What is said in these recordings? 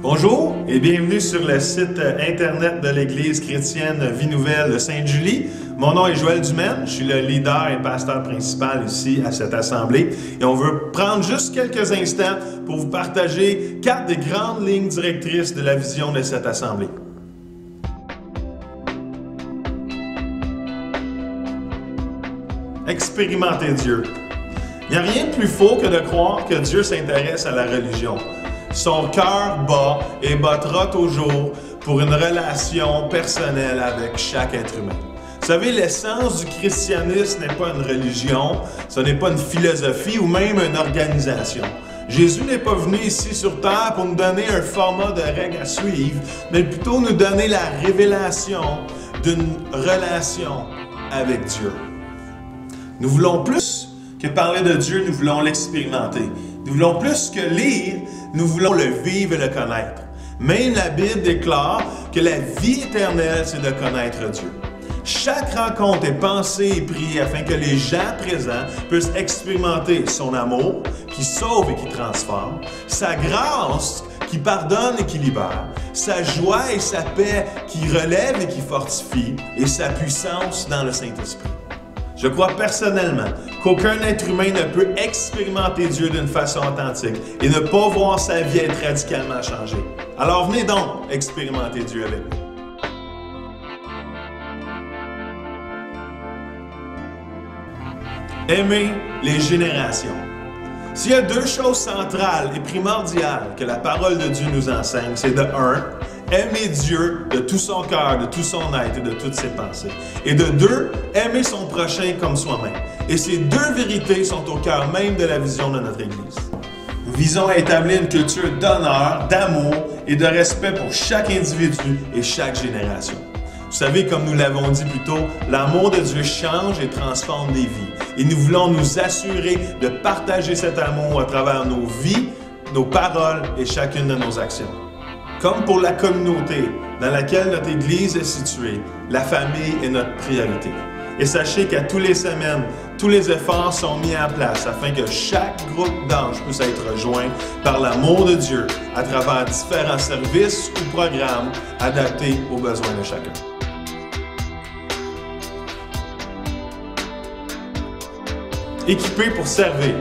Bonjour et bienvenue sur le site internet de l'Église chrétienne Vie Nouvelle de Sainte-Julie. Mon nom est Joël Dumaine, je suis le leader et pasteur principal ici à cette assemblée. Et on veut prendre juste quelques instants pour vous partager 4 des grandes lignes directrices de la vision de cette assemblée. Expérimenter Dieu. Il n'y a rien de plus faux que de croire que Dieu s'intéresse à la religion. Son cœur bat et battra toujours pour une relation personnelle avec chaque être humain. Vous savez, l'essence du christianisme n'est pas une religion, ce n'est pas une philosophie ou même une organisation. Jésus n'est pas venu ici sur terre pour nous donner un format de règles à suivre, mais plutôt nous donner la révélation d'une relation avec Dieu. Nous voulons plus que parler de Dieu, nous voulons l'expérimenter. Nous voulons plus que lire, nous voulons le vivre et le connaître. Même la Bible déclare que la vie éternelle, c'est de connaître Dieu. Chaque rencontre est pensée et priée afin que les gens présents puissent expérimenter son amour qui sauve et qui transforme, sa grâce qui pardonne et qui libère, sa joie et sa paix qui relève et qui fortifie, et sa puissance dans le Saint-Esprit. Je crois personnellement qu'aucun être humain ne peut expérimenter Dieu d'une façon authentique et ne pas voir sa vie être radicalement changée. Alors venez donc expérimenter Dieu avec nous. Aimer les générations. S'il y a 2 choses centrales et primordiales que la parole de Dieu nous enseigne, c'est de 1, aimer Dieu de tout son cœur, de tout son être et de toutes ses pensées. Et de 2, aimer son prochain comme soi-même. Et ces 2 vérités sont au cœur même de la vision de notre Église. Nous visons à établir une culture d'honneur, d'amour et de respect pour chaque individu et chaque génération. Vous savez, comme nous l'avons dit plus tôt, l'amour de Dieu change et transforme des vies. Et nous voulons nous assurer de partager cet amour à travers nos vies, nos paroles et chacune de nos actions. Comme pour la communauté dans laquelle notre Église est située, la famille est notre priorité. Et sachez qu'à tous les semaines, tous les efforts sont mis en place afin que chaque groupe d'anges puisse être rejoint par l'amour de Dieu à travers différents services ou programmes adaptés aux besoins de chacun. Équipés pour servir.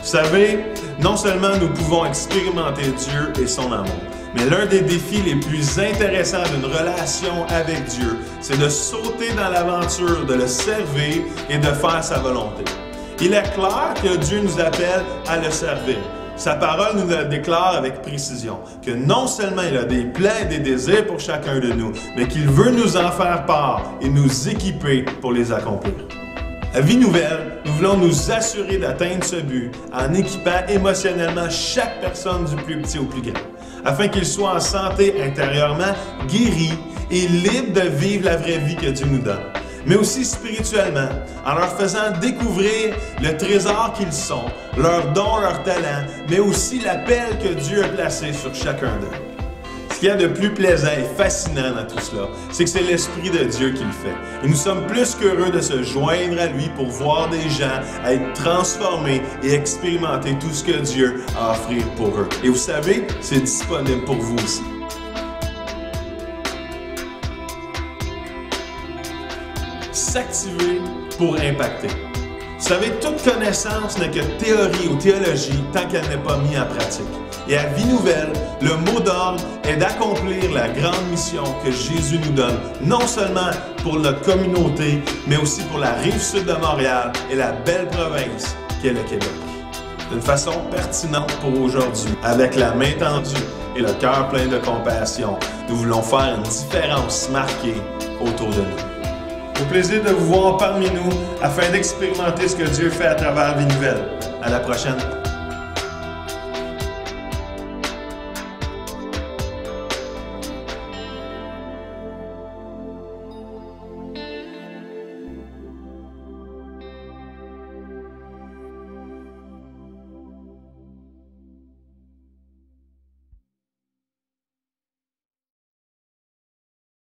Vous savez, non seulement nous pouvons expérimenter Dieu et son amour, mais l'un des défis les plus intéressants d'une relation avec Dieu, c'est de sauter dans l'aventure, de le servir et de faire sa volonté. Il est clair que Dieu nous appelle à le servir. Sa parole nous le déclare avec précision, que non seulement il a des plans et des désirs pour chacun de nous, mais qu'il veut nous en faire part et nous équiper pour les accomplir. À Vie Nouvelle, nous voulons nous assurer d'atteindre ce but en équipant émotionnellement chaque personne du plus petit au plus grand, afin qu'ils soient en santé intérieurement, guéris et libres de vivre la vraie vie que Dieu nous donne, mais aussi spirituellement, en leur faisant découvrir le trésor qu'ils sont, leurs dons, leurs talents, mais aussi l'appel que Dieu a placé sur chacun d'eux. Ce qu'il y a de plus plaisant et fascinant dans tout cela, c'est que c'est l'Esprit de Dieu qui le fait. Et nous sommes plus qu'heureux de se joindre à lui pour voir des gens être transformés et expérimenter tout ce que Dieu a à offrir pour eux. Et vous savez, c'est disponible pour vous aussi. S'activer pour impacter. Vous savez, toute connaissance n'est que théorie ou théologie tant qu'elle n'est pas mise en pratique. Et à Vie Nouvelle, le mot d'ordre est d'accomplir la grande mission que Jésus nous donne, non seulement pour notre communauté, mais aussi pour la Rive-Sud de Montréal et la belle province qu'est le Québec. D'une façon pertinente pour aujourd'hui, avec la main tendue et le cœur plein de compassion, nous voulons faire une différence marquée autour de nous. Au plaisir de vous voir parmi nous afin d'expérimenter ce que Dieu fait à travers Vie Nouvelle. À la prochaine!